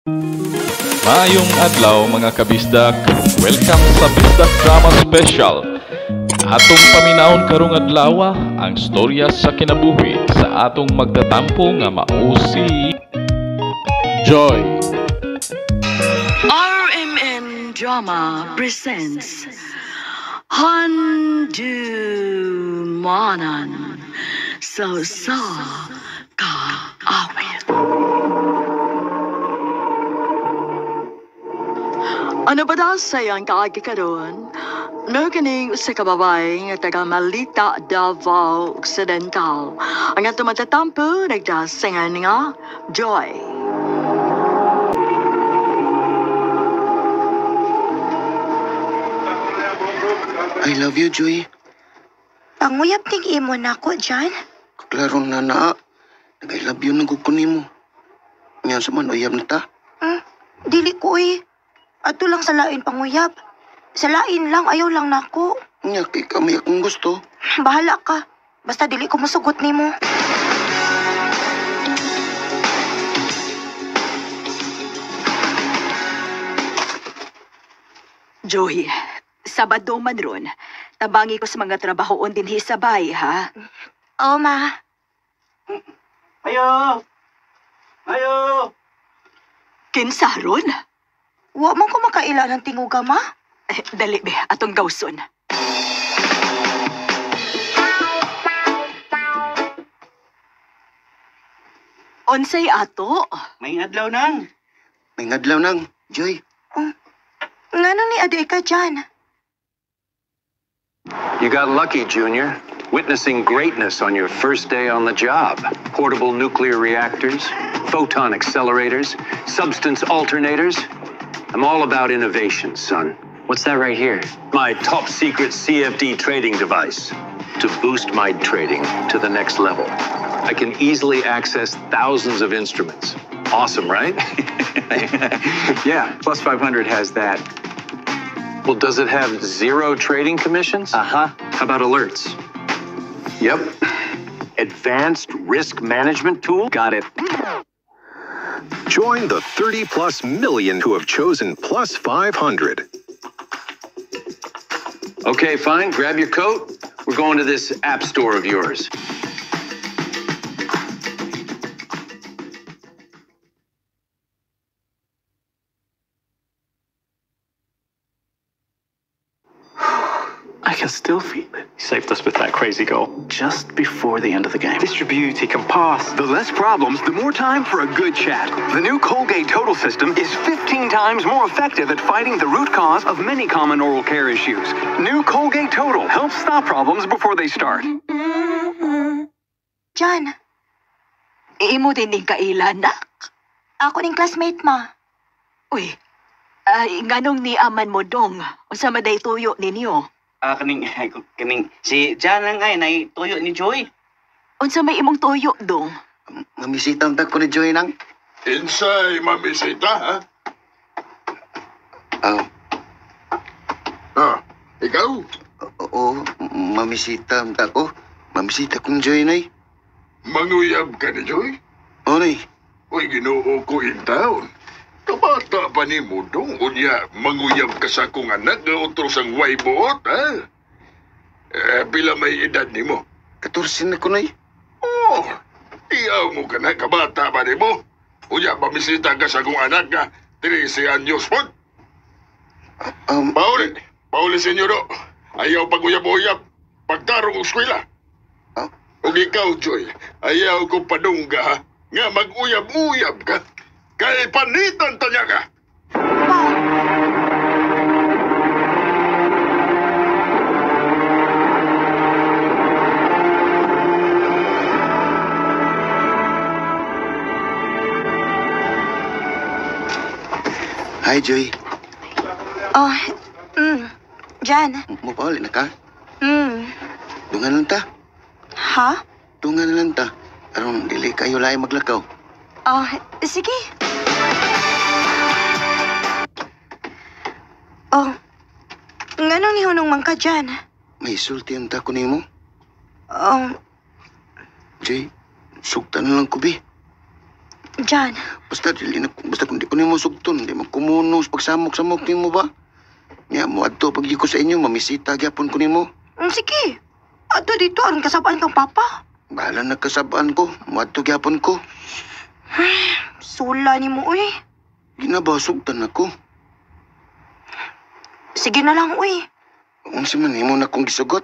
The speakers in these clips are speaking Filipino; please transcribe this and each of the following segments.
Maayong adlaw mga kabisdak. Welcome sa Bisdak Drama Special. Atong paminahon karong adlaw ang storya sa kinabuhi sa atong magtatampo nga mao si Joy. RMN Drama presents Handumanan sa Kaawit. Ano ba daw sayang kaagi karon? No kining sa kababay nga taga Malita, Davao Occidental. Ang atong matatampo nagdasingan nga Joy. I love you, Joy. Panguyap ting imo na ko, Jan. Klaro na na. Nag-I love you nagkukunin mo. Ngayon sa man, uyab na ta. Dili ko Ato lang sa lain panguyap. Sa lain lang, ayaw lang nako. Nga, kay kami akong gusto. Bahala ka. Basta dili ko masugot nimo. Joy, Sabado man ron, tabangi ko sa mga trabahoon din hisabay, ha? Oo, ma. Ayo! Ayo! Kinsa ron? Wa man ko makaila ng tinguga, ma. Dali be, atong gawson. Onsay ato? May adlaw nang. May ngadlaw nang, Joy. Ngano ni aday ka, Jan? You got lucky, Junior. Witnessing greatness on your first day on the job. Portable nuclear reactors, photon accelerators, substance alternators. I'm all about innovation, son. What's that right here? My top secret CFD trading device to boost my trading to the next level. I can easily access thousands of instruments. Awesome, right? Yeah, Plus 500 has that. Well, does it have zero trading commissions? How about alerts? Yep. Advanced risk management tool? Got it. Join the 30+ million who have chosen Plus 500. Okay, fine. Grab your coat. We're going to this app store of yours. I can still feel it. He saved us with that crazy goal just before the end of the game. Distribute, he can pass. The less problems, the more time for a good chat. The new Colgate Total System is 15 times more effective at fighting the root cause of many common oral care issues. New Colgate Total helps stop problems before they start. Jan, Imo din ning kaila, nak. ako ning classmate, ma. Uy, nganong ni aman mo dong? Unsa maday tuyo ninyo? Kaning, si Jan lang ay tuyo ni Joy. Unsa may imong tuyo dong? Mamisitang ta ko ni Joy nang. Insay mamisita, ha? Ikaw? Oo, mamisita ta ko. Mamisita kong Joy, nay. Manguyab ka ni Joy? Oo, nay. Uy, ginoo ko in town. Kabata pa ni mo dong, unya, manguyab ka sa akong anak na utros ang wayboot, ha? Pila may edad ni mo? 14 na ko, nay. Oh, iyaw mo ka na, kabata pa ni mo? Unya, pamisita ka sa akong anak na 13 anyos po? Pauli, senyoro. Ayaw pag-uyab-uyab. Pagtarong eskwela. Ug ikaw, Joy, ayaw ko padungga, ha? Nga mag-uyab-uyab ka. Kay panitan tanya ka. Hi, Joy. Oh, Jan. Mupawali na ka? Dungan lang ta. Ha? Dungan lang ta. Aron, dili kayo lahi maglakaw. Oh, sige. Oh, nganong nihunong man ka dyan? May sulti ang tako nimo. Oh, Joy, sugta na lang ko, bi. John, Basta kung di ko nimo sugton, di magkumunos pagsamok-samok nimo ba? Nya mo adto pag ko sa inyo, mamisita gyapon ko nimo. Sige. Ato dito, aron kasabaan kang papa. Bahala nagkasabaan ko, mo adto gyapon ko. Sula ni mo, uy. Ginabasugtan ako. Sige na lang, uy. Unsa man nimo na kong gisugot?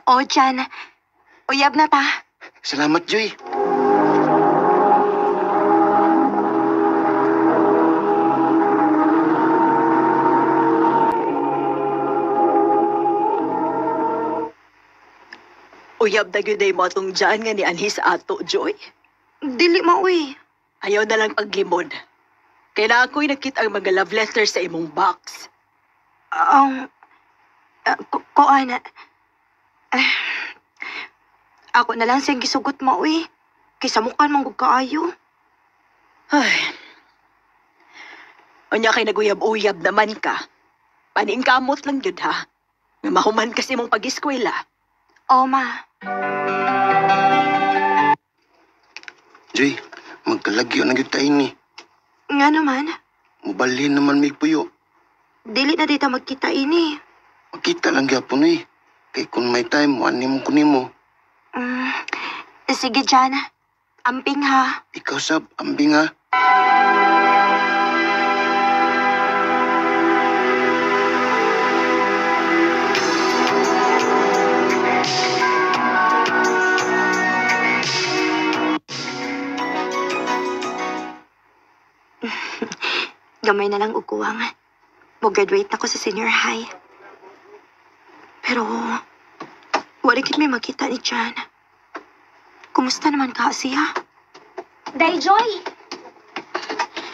O, John. Uyab na ta. Salamat, Joy. Uyab na gyud mo atong dyan nga ni anhi sa ato, Joy. Dili ma, uy. Ayaw na lang paglimod. Kaya na ako'y nakita ang mga love letters sa imong box. Kuan. Ako na lang siyang gisugot mo, uy. Kaysa mukhaan mong kaayo. Ay. Unya kay naguyab-uyab naman ka. Paning kamot lang yun, ha? Nga mahuman kasi mong pag-eskwela. O, ma. Joy, magkalagyo na gyud tayo ni. Nga naman. Mubalhin naman may puyo. Dili na dito magkita ini. Makita lang gyapon eh. Kay kung may time, wani mo kunimo. Sige, John. Amping ha. Ikaw sab, ambing ha. Gamay na lang uguwang. Mag-graduate na ko sa senior high. Pero, wala kit may makita ni John. Kumusta naman ka siya? Day, Joy.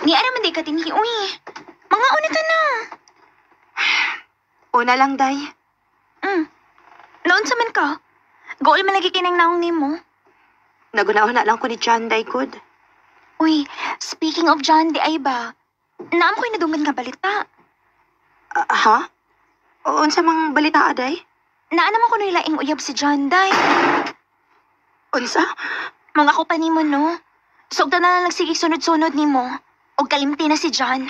Ni ara man day ka tinhi, uy. Mga unita na. Una lang, Day. Loon sa man ka. Goal man lagi kinang naong nimo. Nagunahon na lang ko ni John, Day, good. Uy, speaking of John, di ay ba? Naam ko'y nadungan nga balita. Ha? Unsa mang balita, Day? Naa naman ko nilaing uyab si John, Day. Unsa? Mga ko pa nimo, no? Sugda na lang nagsige sunod-sunod nimo. Og kalimti na si John.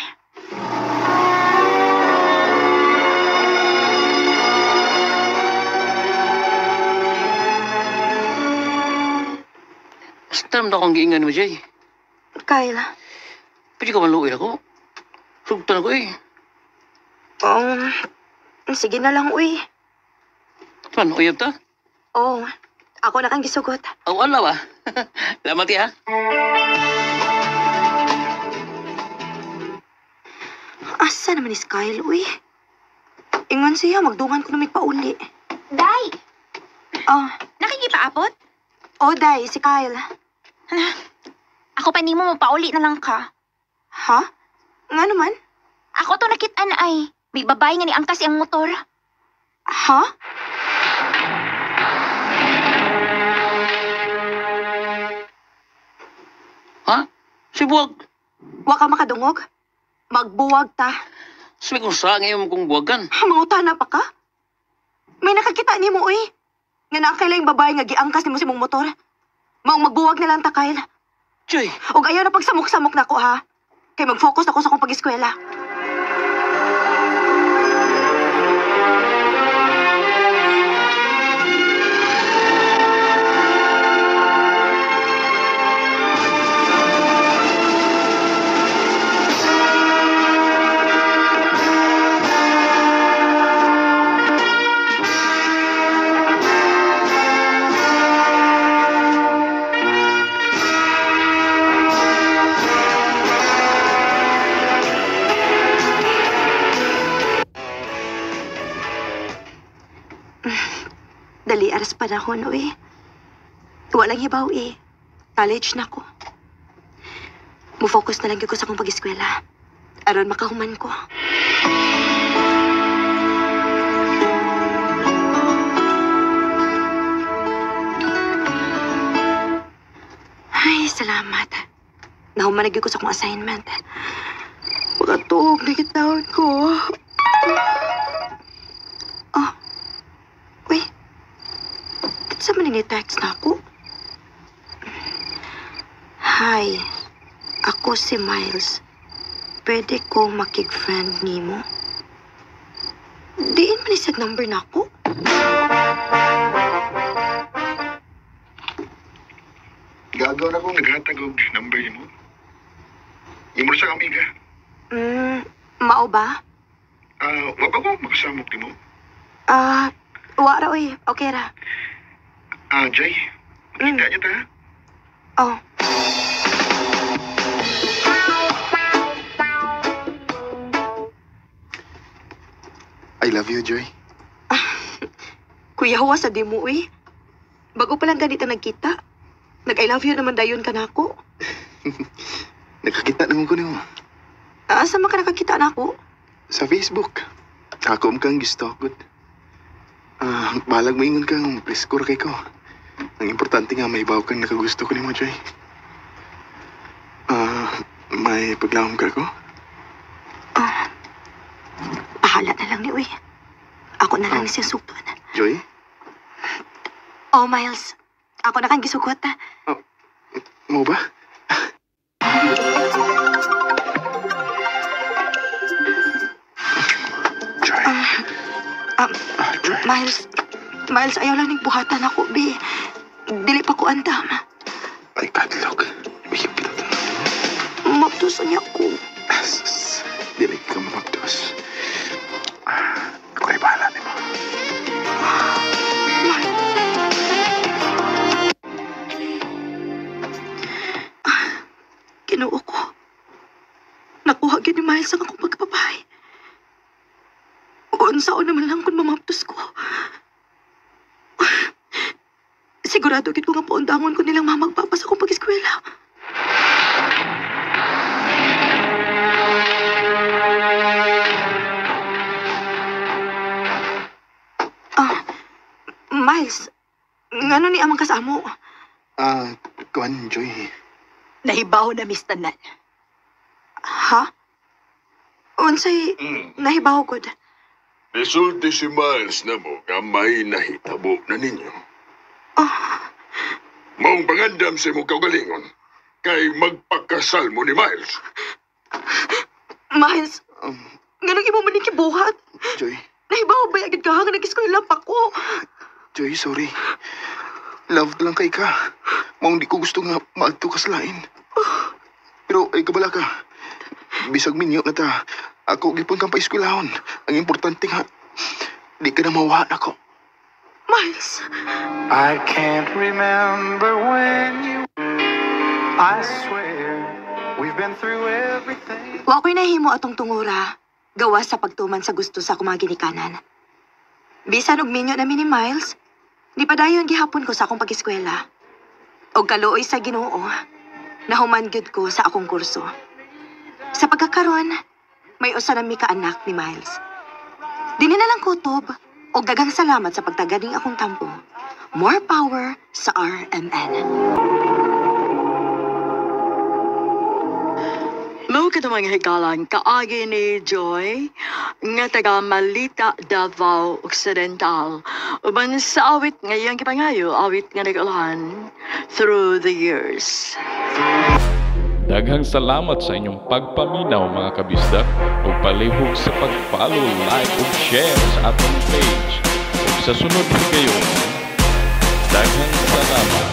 Basta na akong giingan mo, Jay. Kyle. Pwede ka maluin ako. Sugtan ako eh. Sige na lang, uy. Man, uyab ta? Oo. Ako na kang gisugot. Aw, ala ba? Salamat ya. Asa naman ni Kyle, uy? Ingon siya, magdungan ko na may pauli. Day! Oh. Nakikipaabot? Oh, Day, si Kyle. Ako pa nimo mapauli na lang ka. Ha? Nga naman? Ako to nakita na ay. May babae nga ni angkas ang motor. Ha? Ha? Si Buwag. Wa ka makadungog? Magbuwag ta. Sabi kong sa ngayon kong buwagan. Mangutana pa ka? May nakakita ni mo, uy. Nga nakakailang yung babae nga giangkas ni mo si mong motor. Maong magbuwag na lang ta, Kyle. Joy. Og ayaw na pagsamok-samok na ko, ha? Kay mag-focus ako sa akong pag-eskwela. Dali aras panahon, uy. Walang hibaw, eh. College na ko. Mufocus na lang ko sa akong pag-eskwela. Aron makahuman ko. Ay, salamat. Nahuman na ko sa akong assignment. Makatuog na kitawin ko. Sa man ni text na ako. Hi. ako si Miles. Pwede ko makig-friend nimo? Diin man isag number na ako. Gagaw na kong naghatag og number mo. Imo sa amiga. Mao ba? Wag ako makasamok ni mo. Wala oy. Okay ra. Jay. Kita niya ta. Oh. I love you, Joy. Kuya, huwa sa di mo eh. Bago pa lang ganito nagkita. Nag-I love you naman dayon ka na ako. Nakakita naman ko niyo. Saan man ka nakakita na ako? Sa Facebook. Ako kang gusto. Good. Balag mo ingon kang preskor kay ko. Ang importante nga may baw kang nakagusto ko ni mo, Joy. May paglawam ka ko? Bahala na lang ni Uy. Ako na lang siya supan. Joy? Oh, Miles. Ako na kang gisugot. Mo ba? Joy. Joy. Miles, ayaw lang ning buhatan ako, be. Dili pa ko andam. Ay, kadlog. May pinata. Maptusan niya ako. Dili ka mamagtos. Ako ay bahala ni mo. Kinuo ko. Nakuha gid ni Miles ang akong pagpapay. Unsaon naman lang kung mamaptos ko. Sigurado gid ko nga paundangon ko nilang mamagpapas akong pag-eskwela. Miles, ngano ni amang kasamo? Kuan, Joy. Nahibaw na mistanan. Ha? Unsay nahibaw gud? Resulti si Miles na mo nga may nahitabo na ninyo. Maong pangandam sa imong kaugalingon kay magpakasal mo ni Miles. Miles, ngano imo man kibuhat? Joy. Nahibaw ba agad ka nga nag-eskwela pa ko? Joy, sorry. Love lang kay ka. Maong di ko gusto nga maadto ka sa lain. Pero ay kabala ka. Bisag minyo na ta. Ako gipon kang paiskwelahon. Ang importante nga, di ka na mawaan ako. Miles! I can't remember when you... I swear, we've been through everything. Wa ko'y nahimo atong tungura. Gawa sa pagtuman sa gusto sa akong mga ginikanan. Bisan og minyo na ni Miles, di pa dayon gihapon ko sa akong pag-eskwela. Og kaluoy sa Ginoo, nahuman gyud ko sa akong kurso. Sa pagkakaron, may usa na mi ka anak ni Miles. Dili na lang kutob og daghang salamat sa pagtaganing akong tampo. More power sa RMN. Mo ka mga higalan kaagi ni Joy nga taga Malita, Davao Occidental. Uban sa awit ngayang kipangayo, awit nga nagalahan through the years. Daghang salamat sa inyong pagpaminaw mga kabisdak ug palihog sa pag-follow, like ug share sa atong page. Ug sa sunod higayon, daghang salamat.